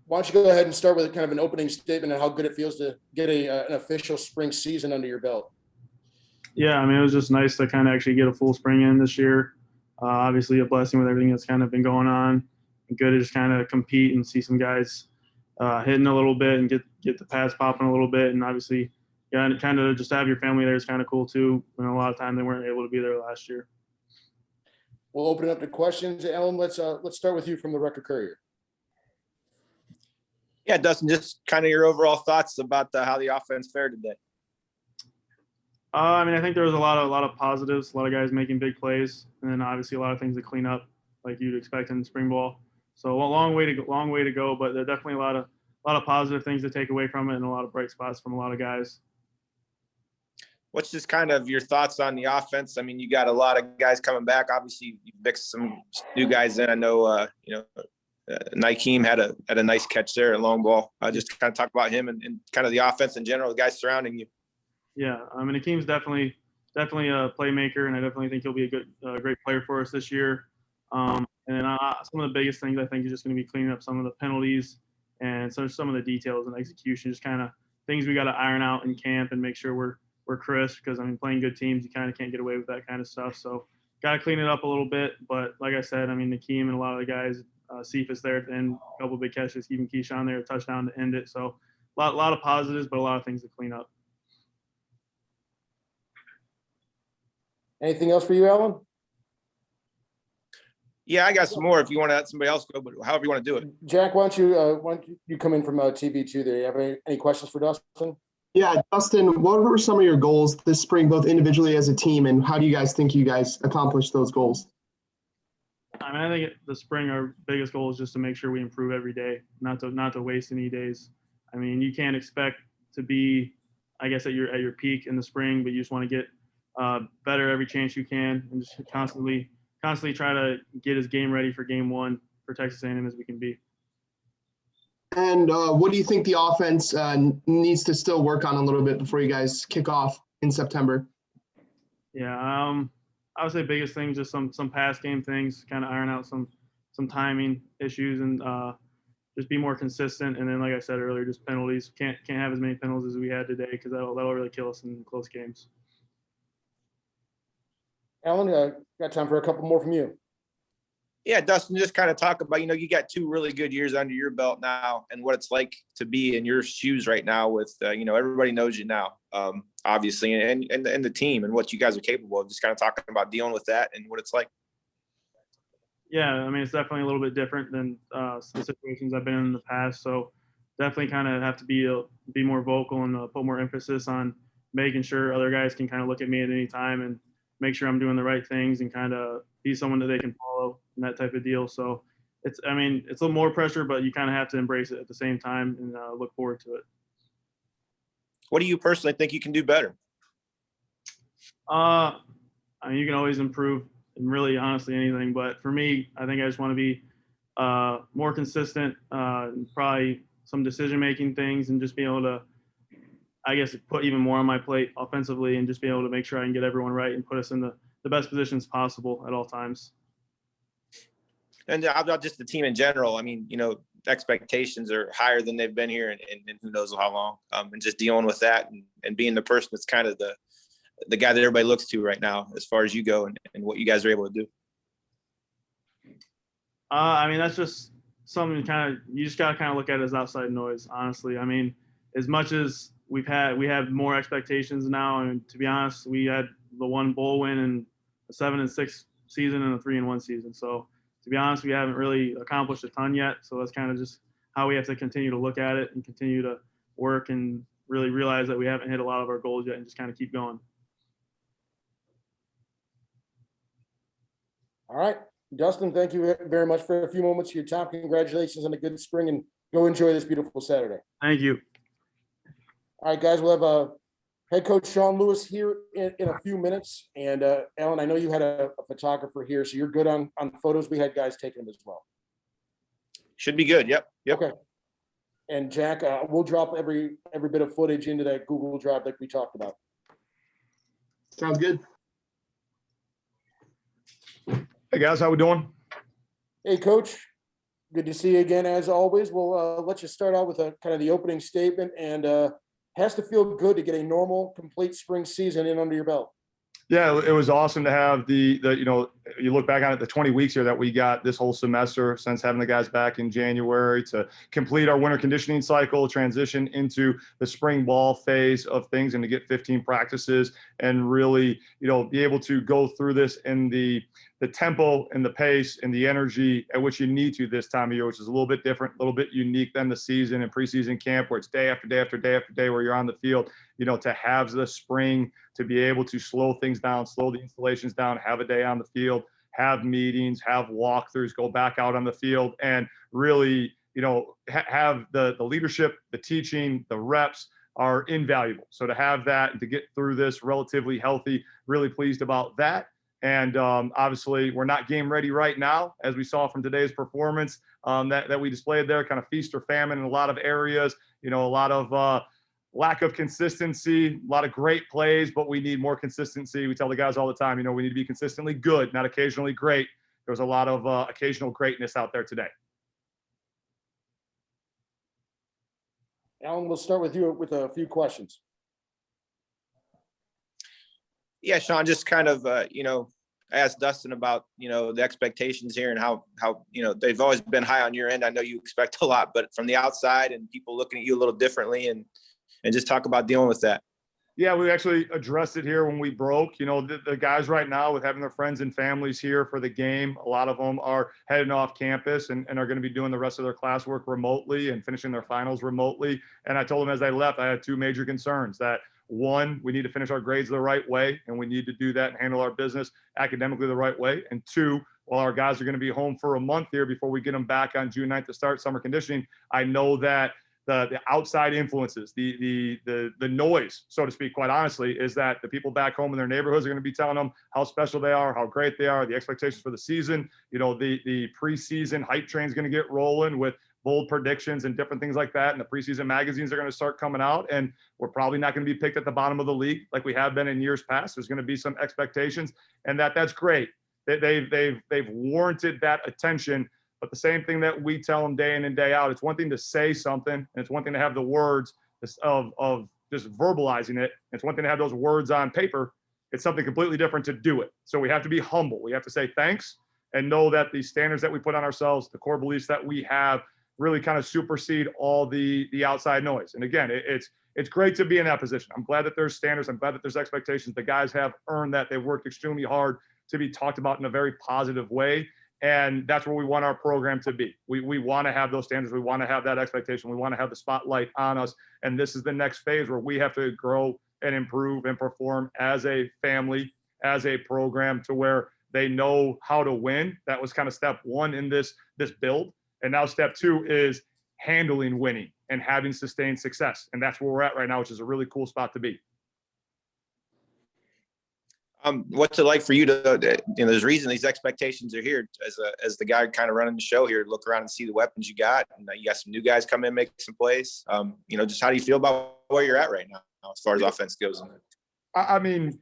Why don't you go ahead and start with kind of an opening statement on how good it feels to get an official spring season under your belt? Yeah, I mean, it was just nice to kind of actually get a full spring in this year. Obviously, a blessing with everything that's kind of been going on. And good to just kind of compete and see some guys hitting a little bit and get the pads popping a little bit. And obviously, yeah, and kind of just have your family there is kind of cool too. A lot of time they weren't able to be there last year. We'll open it up to questions. Alan, let's start with you from the Record Courier. Yeah, Dustin, just kind of your overall thoughts about how the offense fared today. I mean, I think there was a lot of positives, a lot of guys making big plays, and then obviously a lot of things to clean up, like you'd expect in spring ball. So a long way to go, but there are definitely a lot of positive things to take away from it, and a lot of bright spots from a lot of guys. What's just kind of your thoughts on the offense? I mean, you got a lot of guys coming back. Obviously, you mixed some new guys in. I know, Nakeem had a nice catch there, a long ball. Just kind of talk about him and kind of the offense in general, the guys surrounding you. Yeah, I mean, Nakeem's definitely a playmaker, and I definitely think he'll be a great player for us this year. And some of the biggest things I think is just going to be cleaning up some of the penalties and some of the details and execution, just kind of things we got to iron out in camp and make sure we're crisp, because I mean, playing good teams, you kind of can't get away with that kind of stuff. So got to clean it up a little bit. But like I said, I mean, Nakeem and a lot of the guys, Cephas there and a couple of big catches, even Keyshawn there, a touchdown to end it. So a lot of positives, but a lot of things to clean up. Anything else for you, Alan? Yeah, I got some more if you want to let somebody else go, but however you want to do it. Jack, why don't you come in from TV too? There, you have any questions for Dustin? Yeah, Dustin, what were some of your goals this spring, both individually as a team, and how do you guys think you guys accomplished those goals? I mean, I think the spring, our biggest goal is just to make sure we improve every day, not to waste any days. I mean, you can't expect to be, I guess, at your peak in the spring, but you just want to get better every chance you can, and just constantly try to get his game ready for game one for Texas A&M as we can be. And what do you think the offense needs to still work on a little bit before you guys kick off in September? Yeah, I would say biggest thing, just some pass game things, kind of iron out some timing issues, and just be more consistent. And then, like I said earlier, just penalties. Can't have as many penalties as we had today, because that'll really kill us in close games. Alan, got time for a couple more from you. Yeah, Dustin, just kind of talk about, you got 2 really good years under your belt now, and what it's like to be in your shoes right now with, everybody knows you now, obviously, and the team and what you guys are capable of. Just kind of talking about dealing with that and what it's like. Yeah, I mean, it's definitely a little bit different than the situations I've been in the past. So definitely kind of have to be more vocal and put more emphasis on making sure other guys can kind of look at me at any time and make sure I'm doing the right things and kind of be someone that they can follow and that type of deal. So it's a little more pressure, but you kind of have to embrace it at the same time and look forward to it. What do you personally think you can do better? I mean, you can always improve in really honestly anything, but for me, I think I just want to be more consistent, probably some decision-making things, and just be able to, I guess, put even more on my plate offensively, and just be able to make sure I can get everyone right and put us in the best positions possible at all times. And about just the team in general, I mean, expectations are higher than they've been here and who knows how long, and just dealing with that and being the person that's kind of the guy that everybody looks to right now as far as you go and what you guys are able to do. I mean, that's just something you just got to kind of look at it as outside noise, honestly. I mean, as much as we have more expectations now, and to be honest, we had the 1 bowl win and a 7-6 season and a 3-1 season. So to be honest, we haven't really accomplished a ton yet. So that's kind of just how we have to continue to look at it and continue to work and really realize that we haven't hit a lot of our goals yet, and just kind of keep going. All right, Dustin, thank you very much for a few moments of your time. Congratulations on a good spring, and go enjoy this beautiful Saturday. Thank you. All right, guys, we'll have head coach Sean Lewis here in a few minutes. And Alan, I know you had a photographer here, so you're good on photos. We had guys taking them as well. Should be good. Yep. Okay. And Jack, we'll drop every bit of footage into that Google Drive like we talked about. Sounds good. Hey guys, how we doing? Hey, Coach. Good to see you again, as always. We'll let you start out with a kind of the opening statement, and has to feel good to get a normal, complete spring season in under your belt. Yeah, it was awesome to have the you look back on it, the 20 weeks here that we got this whole semester since having the guys back in January to complete our winter conditioning cycle, transition into the spring ball phase of things, and to get 15 practices and really, be able to go through this in the tempo and the pace and the energy at which you need to this time of year, which is a little bit different, a little bit unique than the season and preseason camp, where it's day after day after day after day where you're on the field. To have the spring, to be able to slow things down, slow the installations down, have a day on the field, have meetings, have walkthroughs, go back out on the field, and really, have the leadership, the teaching, the reps are invaluable. So to have that and to get through this relatively healthy, really pleased about that. And obviously, we're not game ready right now, as we saw from today's performance that we displayed there, kind of feast or famine in a lot of areas, a lot of lack of consistency, a lot of great plays, but we need more consistency. We tell the guys all the time, we need to be consistently good, not occasionally great. There was a lot of occasional greatness out there today. Alan, we'll start with you with a few questions. Yeah, Sean, just kind of, I asked Dustin about, the expectations here and how, they've always been high on your end. I know you expect a lot, but from the outside and people looking at you a little differently, and just talk about dealing with that. Yeah, we actually addressed it here when we broke. The guys right now, with having their friends and families here for the game, a lot of them are heading off campus and are going to be doing the rest of their classwork remotely and finishing their finals remotely. And I told them as I left, I had two major concerns. That one, we need to finish our grades the right way, and we need to do that and handle our business academically the right way. And two, while our guys are going to be home for a month here before we get them back on June 9th to start summer conditioning, I know that the outside influences, the noise, so to speak, quite honestly, is that the people back home in their neighborhoods are going to be telling them how special they are, how great they are, the expectations for the season. The preseason hype train is going to get rolling with bold predictions and different things like that. And the preseason magazines are going to start coming out, and we're probably not going to be picked at the bottom of the league like we have been in years past. There's going to be some expectations, and that's great. They've warranted that attention. But the same thing that we tell them day in and day out, it's one thing to say something, and it's one thing to have the words of just verbalizing it. It's one thing to have those words on paper. It's something completely different to do it. So we have to be humble. We have to say thanks and know that the standards that we put on ourselves, the core beliefs that we have, really kind of supersede all the outside noise. And again, it's great to be in that position. I'm glad that there's standards. I'm glad that there's expectations. The guys have earned that. They've worked extremely hard to be talked about in a very positive way. And that's where we want our program to be. We want to have those standards. We want to have that expectation. We want to have the spotlight on us. And this is the next phase where we have to grow and improve and perform as a family, as a program, to where they know how to win. That was kind of step one in this build. And now step two is handling winning and having sustained success. And that's where we're at right now, which is a really cool spot to be. What's it like for you to, there's a reason these expectations are here as the guy kind of running the show here, look around and see the weapons you got. And you got some new guys come in, make some plays. Just how do you feel about where you're at right now as far as offense goes? I mean,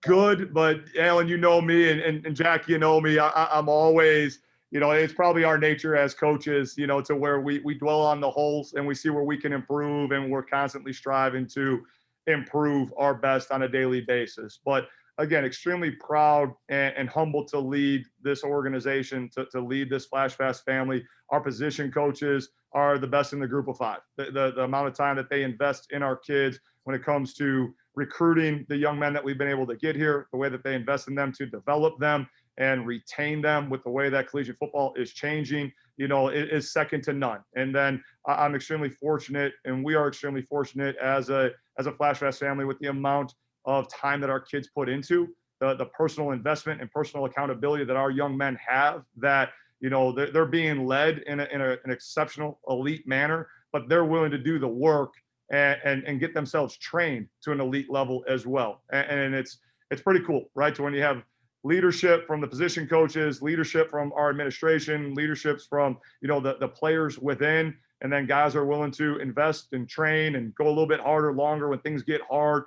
good, but Alan, you know me, and Jack, you know me. I'm always, it's probably our nature as coaches, to where we dwell on the holes and we see where we can improve, and we're constantly striving to improve our best on a daily basis. But again, extremely proud and humble to lead this organization, to lead this Flash Fast family. Our position coaches are the best in the group of five. The amount of time that they invest in our kids when it comes to recruiting the young men that we've been able to get here, the way that they invest in them to develop them and retain them, with the way that collegiate football is changing, it is second to none. And then I'm extremely fortunate, and we are extremely fortunate as a Flash Fast family, with the amount of time that our kids put into the personal investment and personal accountability that our young men have, that, they're being led in an exceptional elite manner, but they're willing to do the work and get themselves trained to an elite level as well. And it's pretty cool, right? So when you have leadership from the position coaches, leadership from our administration, leaderships from, the players within, and then guys are willing to invest and train and go a little bit harder, longer when things get hard,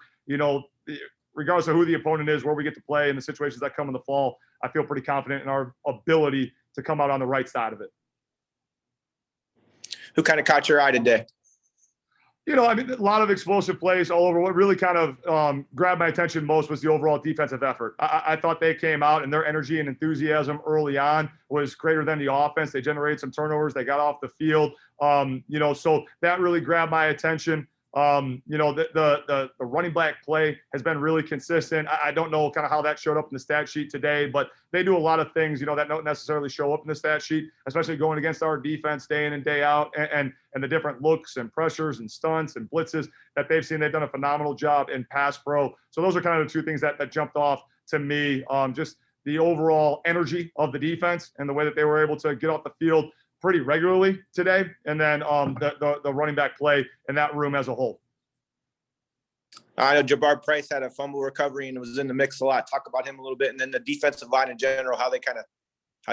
regardless of who the opponent is, where we get to play, and the situations that come in the fall, I feel pretty confident in our ability to come out on the right side of it. Who kind of caught your eye today? You know, I mean, a lot of explosive plays all over. What really kind of grabbed my attention most was the overall defensive effort. I thought they came out and their energy and enthusiasm early on was greater than the offense. They generated some turnovers. They got off the field. You know, so that really grabbed my attention. You know, the running back play has been really consistent. I don't know kind of how that showed up in the stat sheet today, but they do a lot of things, you know, that don't necessarily show up in the stat sheet, especially going against our defense day in and day out, and the different looks and pressures and stunts and blitzes that they've seen. They've done a phenomenal job in pass pro. So those are kind of the two things that jumped off to me. Just the overall energy of the defense and the way that they were able to get off the field pretty regularly today, and then the running back play in that room as a whole. I know Jabbar Price had a fumble recovery and was in the mix a lot. Talk about him a little bit, and then the defensive line in general, how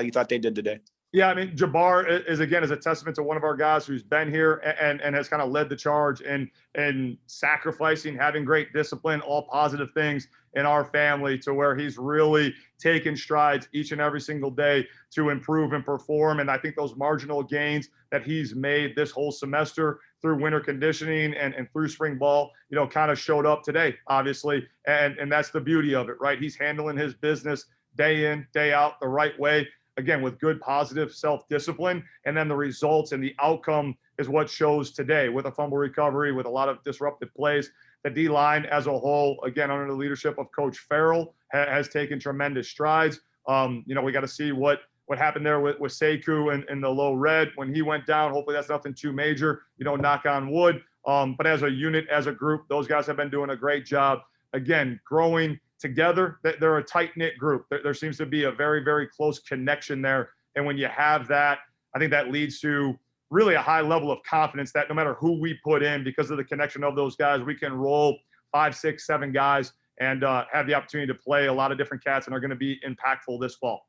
you thought they did today. Yeah, I mean, Jabbar is a testament to one of our guys who's been here and has kind of led the charge in sacrificing, having great discipline, all positive things in our family, to where he's really taken strides each and every single day to improve and perform. And I think those marginal gains that he's made this whole semester through winter conditioning and through spring ball, you know, kind of showed up today, obviously. And that's the beauty of it, right? He's handling his business day in, day out the right way. Again, with good, positive self-discipline, and then the results and the outcome is what shows today with a fumble recovery, with a lot of disruptive plays. The D-line as a whole, again, under the leadership of Coach Farrell, has taken tremendous strides. You know, we got to see what happened there with Sekou and the low red when he went down. Hopefully that's nothing too major, you know, knock on wood. But as a unit, as a group, those guys have been doing a great job. Again, growing together. They're a tight-knit group. There seems to be a very, very close connection there. And when you have that, I think that leads to really a high level of confidence that no matter who we put in, because of the connection of those guys, we can roll 5, 6, 7 guys and have the opportunity to play a lot of different cats and are going to be impactful this fall.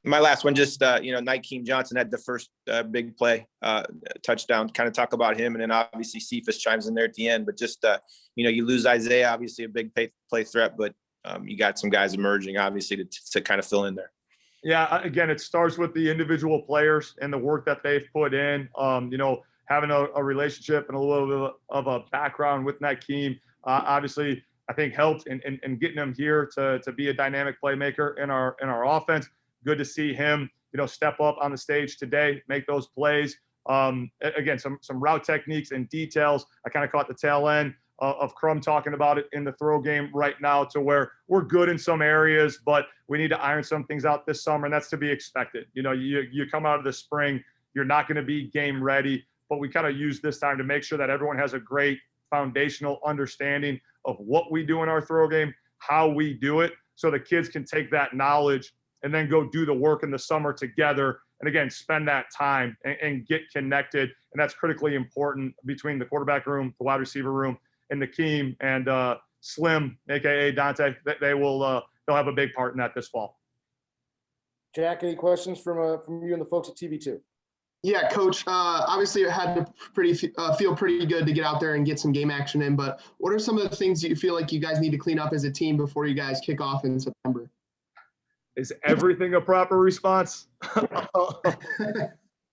My last one, just, you know, Nykeem Johnson had the first big play touchdown. Kind of talk about him, and then obviously Cephas chimes in there at the end. But just, you know, you lose Isaiah, obviously a big play threat, but you got some guys emerging, obviously, to kind of fill in there. Yeah, again, it starts with the individual players and the work that they've put in. You know, having a relationship and a little bit of a background with Nykeem, obviously, I think helped in getting him here to be a dynamic playmaker in our offense. Good to see him, you know, step up on the stage today, make those plays. Again, some route techniques and details. I kind of caught the tail end of Crum talking about it in the throw game right now, to where we're good in some areas, but we need to iron some things out this summer, and that's to be expected. You know, you come out of the spring, you're not going to be game ready, but we kind of use this time to make sure that everyone has a great foundational understanding of what we do in our throw game, how we do it, so the kids can take that knowledge and then go do the work in the summer together. And again, spend that time and get connected. And that's critically important between the quarterback room, the wide receiver room, and Nykeem and Slim, AKA Dante. They'll have a big part in that this fall. Jack, any questions from you and the folks at TV2? Yeah, Coach, obviously it had to feel pretty good to get out there and get some game action in, but what are some of the things you feel like you guys need to clean up as a team before you guys kick off in September? Is everything a proper response?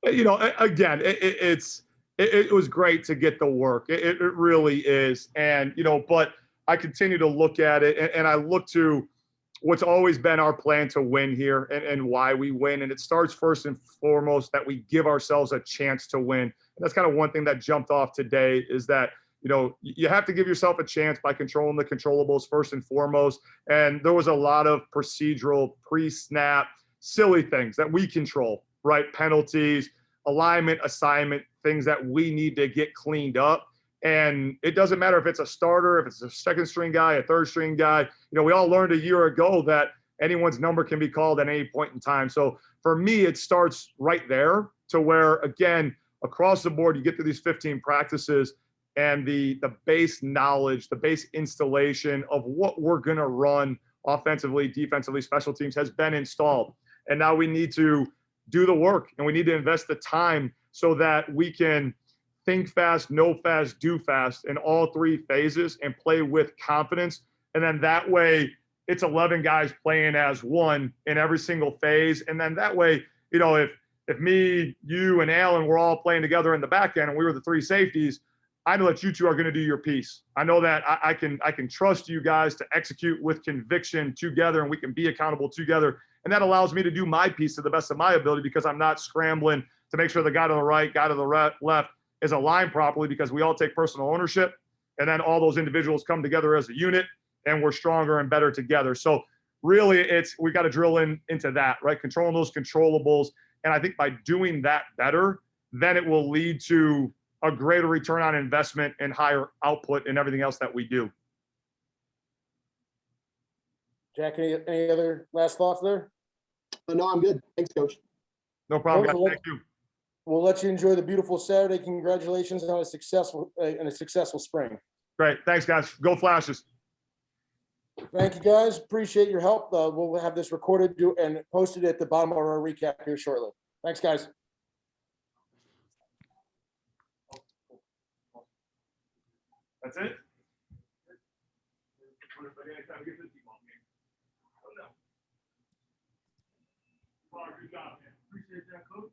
You know, again, it was great to get the work. It really is. And, you know, but I continue to look at it, and I look to what's always been our plan to win here and why we win. And it starts first and foremost that we give ourselves a chance to win. And that's kind of one thing that jumped off today, is that, you know, you have to give yourself a chance by controlling the controllables first and foremost. And there was a lot of procedural, pre-snap, silly things that we control, right? Penalties, alignment, assignment, things that we need to get cleaned up. And it doesn't matter if it's a starter, if it's a second string guy, a third string guy. You know, we all learned a year ago that anyone's number can be called at any point in time. So for me, it starts right there, to where, again, across the board, you get to these 15 practices, and the base knowledge, the base installation of what we're going to run offensively, defensively, special teams has been installed. And now we need to do the work, and we need to invest the time so that we can think fast, know fast, do fast in all 3 phases and play with confidence. And then that way it's 11 guys playing as one in every single phase. And then that way, you know, if if me, you, and Alan were all playing together in the back end and we were the three safeties, I know that you two are going to do your piece. I know that I can trust you guys to execute with conviction together, and we can be accountable together. And that allows me to do my piece to the best of my ability, because I'm not scrambling to make sure the guy to the right, guy to the left is aligned properly, because we all take personal ownership. And then all those individuals come together as a unit, and we're stronger and better together. So really, we got to drill into that, right? Controlling those controllables. And I think by doing that better, then it will lead to a greater return on investment and higher output and everything else that we do. Jack, any other last thoughts there? No, I'm good. Thanks, Coach. No problem, guys. Well, Thank you. We'll let you enjoy the beautiful Saturday. Congratulations on a successful spring. Great. Thanks, guys. Go Flashes. Thank you, guys. Appreciate your help. We'll have this recorded and posted at the bottom of our recap here shortly. Thanks, guys. That's it? Good job, man. Appreciate that, Coach.